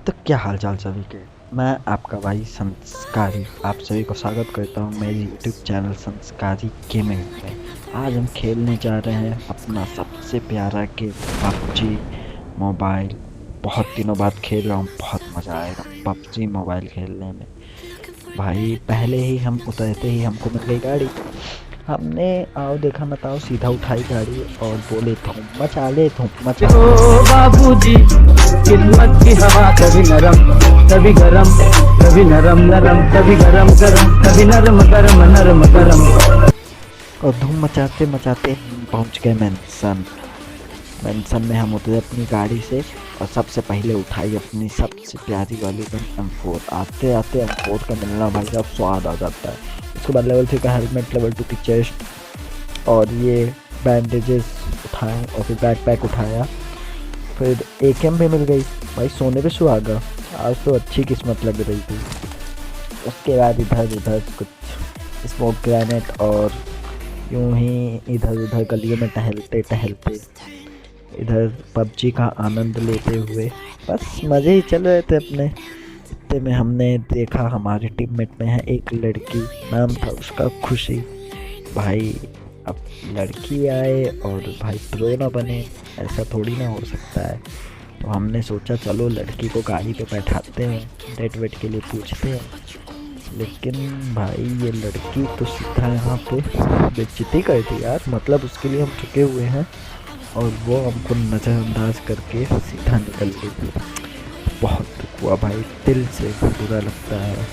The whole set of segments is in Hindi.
तो क्या हाल चाल सभी के। मैं आपका भाई संस्कारी आप सभी को स्वागत करता हूँ मेरी यूट्यूब चैनल संस्कारी गेमिंग में। आज हम खेलने जा रहे हैं अपना सबसे प्यारा गेम पबजी मोबाइल। बहुत दिनों बाद खेल रहा हूँ, बहुत मज़ा आएगा पबजी मोबाइल खेलने में। भाई पहले ही हम उतरते ही हमको मिल गई गाड़ी। हमने आओ देखा मत आओ सीधा उठाई गाड़ी और बोले धूम मचा ले धूम मचा ले। ओ बाबूजी, किस्मत की हवा कभी नरम कभी गरम, कभी नरम नरम कभी गरम गरम, कभी नरम गरम नरम गरम। और धूम मचाते मचाते हम पहुंच गए मेंशन। मेंशन में हम उतरे अपनी गाड़ी से और सबसे पहले उठाई अपनी सबसे प्यारी वाली गन M4। आते आते M4 का मिलना भाई साहब स्वाद आ जाता है। उसके बाद लेवल 3 का हेलमेट, लेवल 2 की चेस्ट और ये बैंडेजेस उठाए और फिर बैकपैक उठाया। फिर AKM भी मिल गई भाई, सोने पे सुहागा। आज तो अच्छी किस्मत लग रही थी। उसके बाद इधर उधर कुछ स्मोक ग्रेनेड और यूं ही इधर उधर गलियों में टहलते टहलते इधर पबजी का आनंद लेते हुए बस मज़े ही चल रहे थे अपने। इतने में हमने देखा हमारे टीममेट में है एक लड़की, नाम था उसका खुशी। भाई अब लड़की आए और भाई प्रो ना बने, ऐसा थोड़ी ना हो सकता है। तो हमने सोचा चलो लड़की को गाड़ी पे बैठाते हैं, डेट वेट के लिए पूछते हैं। लेकिन भाई ये लड़की तो सीधा यहाँ पे बेइज्जती कर दी यार। मतलब उसके लिए हम चुके हुए हैं और वो हमको नज़रअंदाज करके सीधा निकल गई। बहुत दुख हुआ भाई, दिल से बुरा लगता है।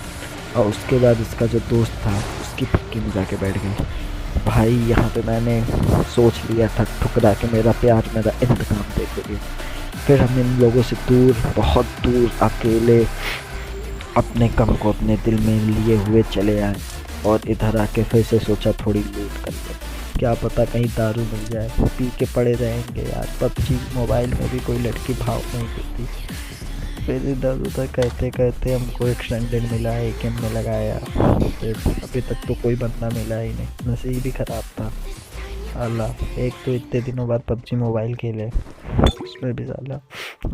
और उसके बाद इसका जो दोस्त था उसकी पक्की में जाके बैठ गई। भाई यहाँ पे मैंने सोच लिया था ठुकरा के मेरा प्यार मेरा इंतकाम देखेगी। फिर हम इन लोगों से दूर, बहुत दूर अकेले अपने गम को अपने दिल में लिए हुए चले आए और इधर आके फिर से सोचा थोड़ी लूट कर ले। क्या पता कहीं दारू मिल जाए, पी के पड़े रहेंगे यार। पबजी मोबाइल में भी कोई लड़की भाव नहीं देती। फिर इधर उधर कहते कहते हमको एक्सटेंडेड मिला, AKM में लगाया। फिर अभी तक तो कोई बंदा मिला ही नहीं, नसीब ही ख़राब था। अल्लाह, एक तो इतने दिनों बाद पबजी मोबाइल खेले, उसमें भी साला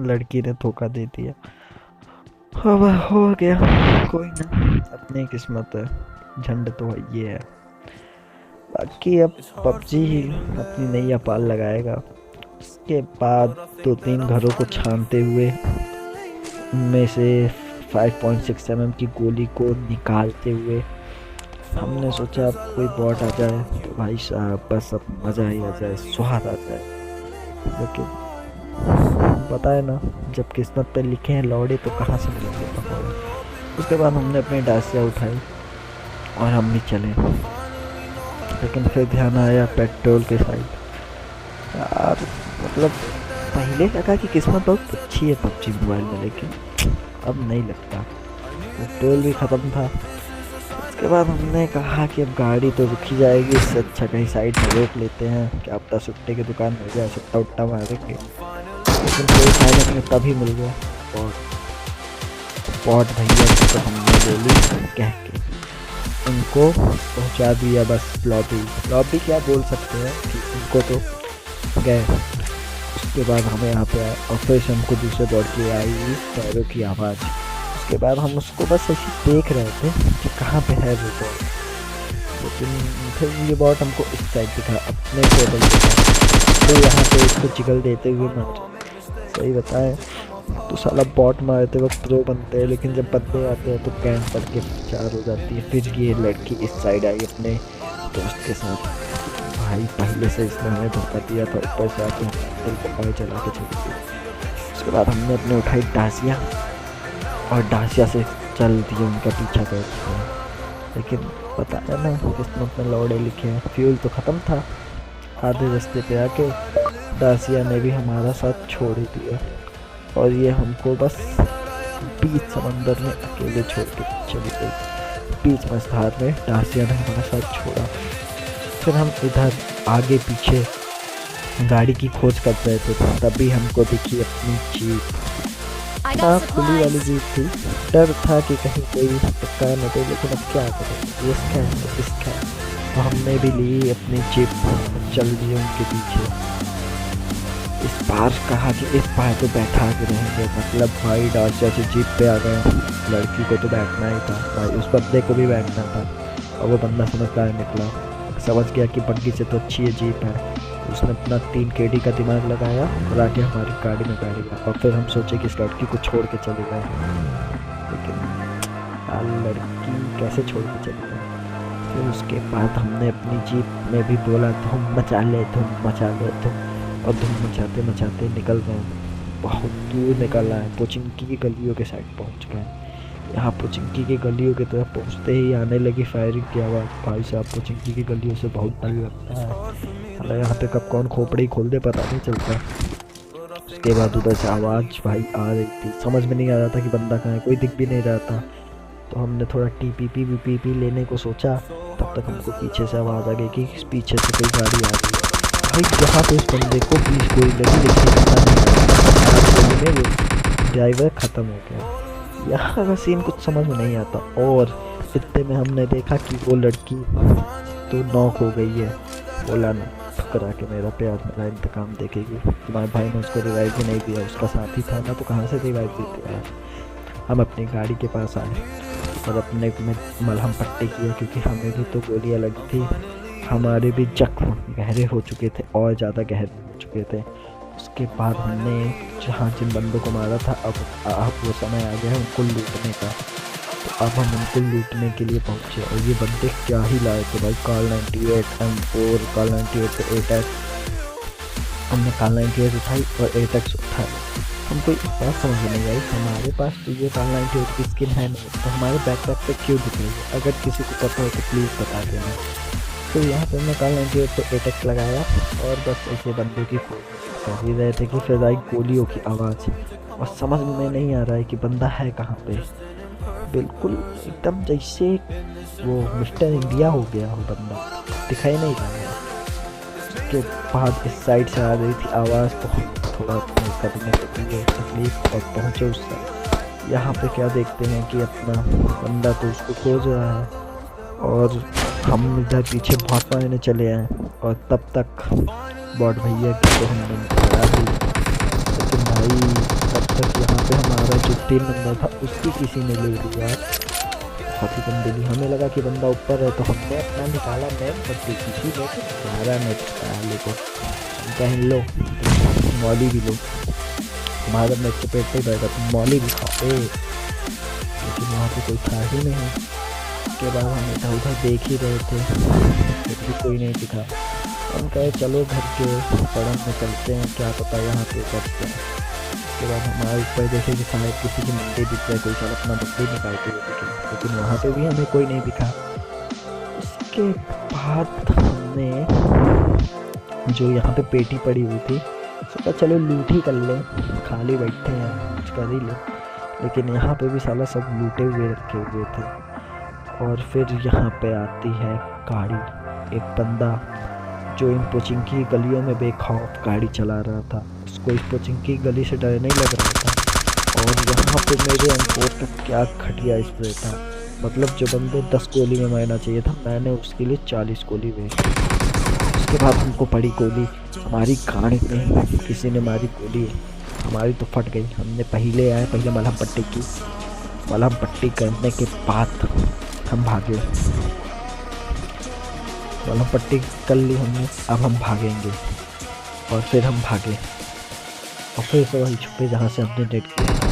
लड़की ने धोखा दे दिया। हवा हो गया, कोई ना, अपनी किस्मत है, झंड तो ये है। बाकी अब पबजी ही अपनी नैया पाल लगाएगा। उसके बाद 2-3 घरों को छानते हुए उनमें से 5.6 mm की गोली को निकालते हुए हमने सोचा अब कोई बॉट आ जाए तो भाई साहब बस अब मज़ा ही आ जाए, स्वाद आ जाए। लेकिन पता है ना, जब किस्मत पे लिखे हैं लौड़े तो कहाँ से मिलेंगे पकौड़े। उसके बाद हमने अपनी डासिया उठाई और हम भी चले। लेकिन फिर ध्यान आया पेट्रोल के साइड। यार मतलब पहले लगा कि किस्मत बहुत अच्छी है पबजी मोबाइल में, लेकिन अब नहीं लगता। पेट्रोल भी ख़त्म था। उसके बाद हमने कहा कि अब गाड़ी तो रुकी जाएगी, इससे अच्छा कहीं साइड में रोक लेते हैं, क्या पता सुट्टे की दुकान मिल जाए, सुट्टा उट्टा मारेंगे। लेकिन कोई साइड में तभी मिल गया और पॉट भैया की तो हमने बोली कह के उनको पहुंचा दिया बस लॉबी। लॉबी क्या बोल सकते हैं कि उनको तो गए। उसके बाद हमें यहाँ पे आए और फिर से हमको दूसरे बोर्ड की आई पैरों की आवाज़। उसके बाद हम उसको बस ऐसे देख रहे थे कि कहाँ पे है वो बॉट। लेकिन फिर ये बॉट हमको इस साइड दिखा, अपने टेबल पे था। तो यहाँ पे उसको चिकल देते हुए मर, सही बताएं तो साला बॉट मारते वक्त प्रो बनते हैं, लेकिन जब बंदे आते हैं तो कैन पड़ के चार हो जाती है। फिर ये लड़की इस साइड आई अपने दोस्त के साथ। भाई पहले से इसने हमें धोखा दिया था, ऊपर से आके दिल को पाए चला के छोड़ दिया। उसके बाद हमने अपने उठाई डासिया और डासिया से चल दिए उनका पीछा करते हैं। लेकिन पता है ना किस्मत में लौड़े लिखे हैं, फ्यूल तो ख़त्म था। आधे रास्ते पे आके डासिया ने भी हमारा साथ छोड़ ही दिया और ये हमको बस बीच समंदर में अकेले छोड़ के चली गई। बीच मझधार में डासिया ने हमारा साथ छोड़ा। फिर हम इधर आगे पीछे गाड़ी की खोज कर रहे थे, तभी हमको दिखी अपनी जीप। हाँ, खुली वाली जीप थी। डर था कि कहीं कोई टक्कर न दे, लेकिन अब क्या करें, रिस्क है तो रिस्क है। तो हमने भी ली अपनी जीप, चल दी उनके पीछे। इस बार कहा कि इस बार तो बैठा के रहेंगे। मतलब भाई डांस जैसे जीप पे आ गए, लड़की को तो बैठना ही था भाई, उस बंदे को भी बैठना था। और वो बंदा समझदार निकला, समझ गया कि बग्गी से तो अच्छी है जीप है। उसने अपना 3 केडी का दिमाग लगाया और आके हमारी गाड़ी में बैठ गया। और फिर हम सोचे कि इस लड़की को छोड़ के चले गए, लेकिन यार लड़की कैसे छोड़ के चले गए। फिर उसके बाद हमने अपनी जीप में भी बोला धूम मचा ले, धूम मचा ले तुम, और धूम मचाते मचाते निकल गए। बहुत दूर निकल आए, पोचिंकी की गलियों के साइड पहुंच गए। यहाँ पोचिंकी की गलियों की तरफ पहुंचते ही आने लगी फायरिंग की आवाज़। भाई साहब पोचिंकी की गलियों से बहुत डर लगता है, हालांकि यहाँ पे कब कौन खोपड़ी खोल दे पता नहीं चलता। उसके बाद उधर से आवाज़ भाई आ रही थी, समझ में नहीं आ रहा था कि बंदा कहाँ है, कोई दिख भी नहीं रहा था। तो हमने थोड़ा टीपीपी लेने को सोचा, तब तक हमको पीछे से आवाज़ आ गई कि पीछे से कोई गाड़ी आ रही है। भाई यहाँ पे उस बंदे को 20 गोली लगी, लेकिन पता नहीं में वो ड्राइवर ख़त्म हो गया। यहाँ का सीन कुछ समझ में नहीं आता। और इतने में हमने देखा कि वो लड़की तो नॉक हो गई है। बोला ना ठुकरा के मेरा प्यार मेरा इंतकाम देखेगी। तुम्हारे भाई ने उसको रिवाइव भी नहीं दिया, उसका साथी था ना, तो कहाँ से रिवाइव देते यार। हम अपनी गाड़ी के पास आए और अपने में मलहम पट्टी किया, क्योंकि हमें भी तो गोलियाँ लगी थी, हमारे भी जख्म गहरे हो चुके थे और ज़्यादा गहरे हो चुके थे। उसके बाद हमने जहाँ जिन बंदों को मारा था, अब वो समय आ गया है उनको लूटने का। तो अब हम उनको लूटने के लिए पहुँचे, और ये बंदे क्या ही लाए थे भाई, कार 98 M4, कार 98 पे 8x। हमने कार 98 उठाई और 8x उठाई। हमको एक बात समझ में नहीं आई, हमारे पास तो ये कार 98 की स्किन है नहीं, तो हमारे बैकपैक पे क्यों दिखेगी। अगर किसी को पता हो तो प्लीज़ बता देना। तो यहाँ पर हमने कार 98 पे 8x लगाया और बस ऐसे बंदे की कर ही रहे थे कि फिर आई गोलियों की आवाज़, और समझ में नहीं आ रहा है कि बंदा है कहाँ पे। बिल्कुल एकदम जैसे वो मिस्टर इंडिया हो गया हो, बंदा दिखाई नहीं रहा है। उसके बाद इस साइड से आ रही थी आवाज़, तो हम थोड़ा करने लगे तकलीफ और पहुँचे उस साइड। यहाँ पे क्या देखते हैं कि अपना बंदा तो उसको खोज रहा है, और हम इधर पीछे भाग पाने चले आए। और तब तक बॉट भैया की तो हमने बता दी, लेकिन भाई तब तक यहाँ पे हमारा जो 3 नंबर था उसकी किसी ने ले लिया। बहुत ही गंदगी, हमें लगा कि बंदा ऊपर है, तो हमने अपना निकाला नेट, बट किसी ने हमारा नेट निकाले को पहन लो, मॉली भी लो, हमारा नेट चपेट पे बैठा तो मॉली भी खाओ, लेकिन वहाँ पे कोई था ही नहीं। उसके बाद हम इधर उधर देख ही रहे थे, फिर भी कोई नहीं दिखा। हम कहे चलो घर के सड़क में चलते हैं, क्या पता यहाँ पे करते हैं। उसके बाद हमारे ऊपर देखे कि शायद किसी की मंडी दिख जाए, कोई चल अपना बकरी निकालते हुए दिखे, लेकिन वहाँ पे भी हमें कोई नहीं दिखा। उसके बाद हमने जो यहाँ पे पेटी पड़ी हुई थी सोचा चलो लूट ही कर लें, खाली बैठे हैं कुछ कर ही लें, लेकिन यहाँ पे भी साला सब लूटे हुए रखे हुए थे। और फिर यहाँ पे आती है गाड़ी, एक बंदा जो इन पोचिंकी गलियों में बेखौफ गाड़ी चला रहा था, उसको इस पोचिंकी गली से डर नहीं लग रहा था। और यहाँ पे मेरे M4 का क्या घटिया स्प्रे था, मतलब जो बंदे 10 गोली में मारना चाहिए था, मैंने उसके लिए 40 गोली भेजी। उसके बाद हमको पड़ी गोली, हमारी गाड़ी में किसी ने मारी गोली, हमारी तो फट गई। हमने पहले मलहम पट्टी की, मलहम पट्टी करने के बाद हम भागे, मलहम पट्टी कर ली हमने, अब हम भागेंगे। और फिर हम भागे और फिर से वही छुपे जहाँ से हमने नेट किया था,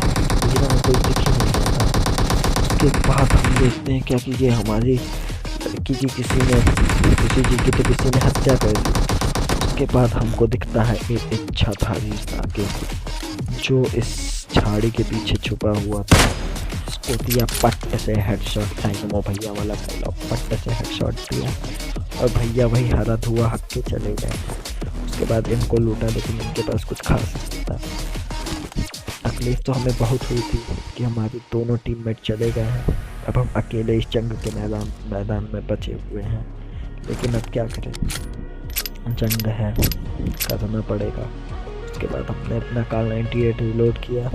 लेकिन हमें कोई दिख ही नहीं रहा था। उसके बाद हम देखते हैं क्या कि ये हमारी लड़की की किसी ने हत्या कर दी। उसके बाद हमको दिखता है एक इच्छाधारी आगे, जो इस झाड़ी के पीछे छुपा हुआ था। उसको दिया पट्ट से हेडशॉट, वो भैया वाला डायलॉग, पट्ट से हेडशॉट दिया और भैया वही हरा धुआं हक के चले गए। उसके बाद इनको लूटा, लेकिन इनके पास कुछ खास नहीं था। तकलीफ तो हमें बहुत हुई थी कि हमारे दोनों टीममेट चले गए हैं, अब हम अकेले इस जंग के मैदान में बचे हुए हैं। लेकिन अब क्या करें, जंग है, करना पड़ेगा। उसके बाद हमने अपना कार 98 रिलोड किया,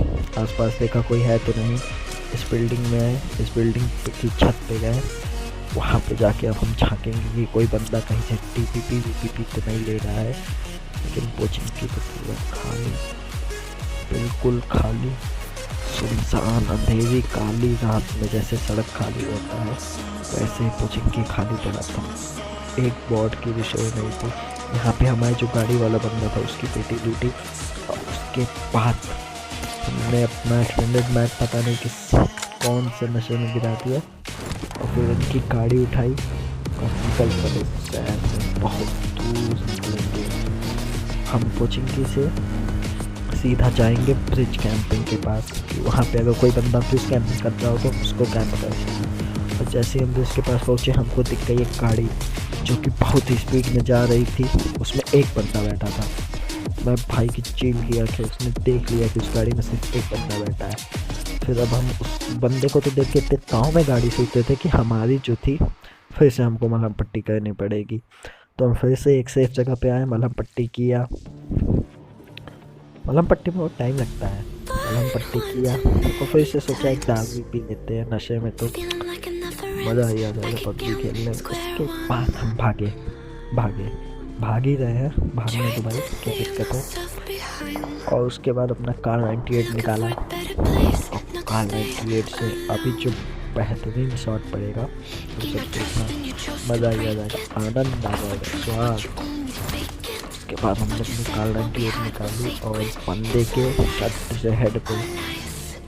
आसपास देखा कोई है तो नहीं, इस बिल्डिंग में आए, इस बिल्डिंग की छत पे गए, वहाँ पे जाके अब हम झाँकेंगे कि कोई बंदा कहीं से टीपीपी तो नहीं ले रहा है। लेकिन पोचिंकी तो पूरा खाली, बिल्कुल खाली, सुनसान, अंधेरी, काली रात में जैसे सड़क खाली होता है वैसे ही पोचिंकी खाली पड़ा था। एक बोर्ड की भी शो नहीं थी। यहाँ पे हमारे जो गाड़ी वाला बंदा था उसकी पेटी टूटी, और उसके बाद हमने अपना एक्सटेंडेड मैच पता नहीं किस कौन से नशे में गिरा दिया, और फिर उनकी गाड़ी उठाई और निकल पड़े शहर से, बहुत दूर निकलेंगे। हम पोचिंकी से सीधा जाएंगे ब्रिज कैंपिंग के पास, वहाँ पे अगर कोई बंदा ब्रिज कैंपिंग कर रहा हो तो उसको कैंप कर सकते। और जैसे ही हम ब्रिज के पास पहुँचे हमको दिख गई एक गाड़ी जो कि बहुत ही स्पीड में जा रही थी, उसमें एक बंदा बैठा था। मैं भाई की चील किया कि उसने देख लिया कि उस गाड़ी में सिर्फ एक बंदा बैठा है। फिर अब हम उस बंदे को तो देख के इतने ताव में गाड़ी सीखते थे कि हमारी जो थी फिर से हमको मलहम पट्टी करनी पड़ेगी। तो हम फिर से एक सेफ जगह पे आए, मलहम पट्टी किया। मलहम पट्टी में बहुत टाइम लगता है। मलहम पट्टी किया तो फिर से सोचा एक दारू पी लेते हैं, नशे में तो मज़ा ही आ जाएगा पबजी खेलने में। उसके बाद हम भाग ही रहे हैं, भागने तो भाई क्या दिक्कत है। और उसके बाद अपना कार 98 निकाला, और कार 98 से अभी जो बेहतरीन शॉट पड़ेगा वो सब देखना, मज़ा ही आ जाएगा, आनंद आ जाएगा, स्वाद। उसके बाद हमने अपनी कार 98 निकाली और बंदे के पट्टे से हेड पे,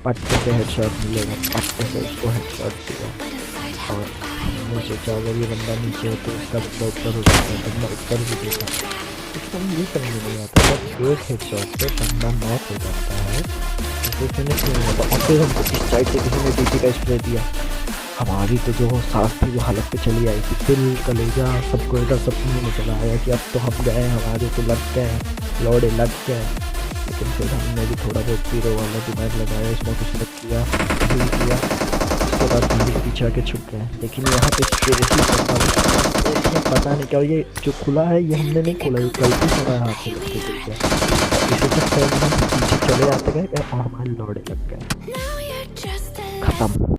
पट्टे से हेड शॉट मिलेगा, पट्टे से उसको हेड शॉट दिया। और हमने सोचा अगर ये बंदा नीचे हो तो उसका बंदा ऊपर हो जाता है, बंदा ऊपर भी देखा, लेकिन हम ये समझ नहीं आता जब एक हेड शॉट पे बंदा नॉक हो जाता है तो फिनिश नहीं होता। और फिर हमको इस साइड से किसी ने डीपी का स्प्रे दिया, हमारी तो जो सांस थी वो हालत पे चली आई थी, दिल कलेजा सबको इधर सपने में चला आया कि अब तो हम गए, हमारे तो लग गए, लौड़े लग गए। लेकिन फिर हमने भी थोड़ा बहुत पीरो वाला दिमाग लगाया, इसमें कुछ लग किया, उसके बाद हम भी पीछे आके छुप गए। लेकिन यहाँ पे इसमें पता नहीं क्या, ये जो खुला है ये हमने नहीं खोला, ये गलती से हमारे हाथ से लग गया। इसे चक्कर में हम पीछे चले जाते गए और हमारे लौड़े लग गए, खत्म।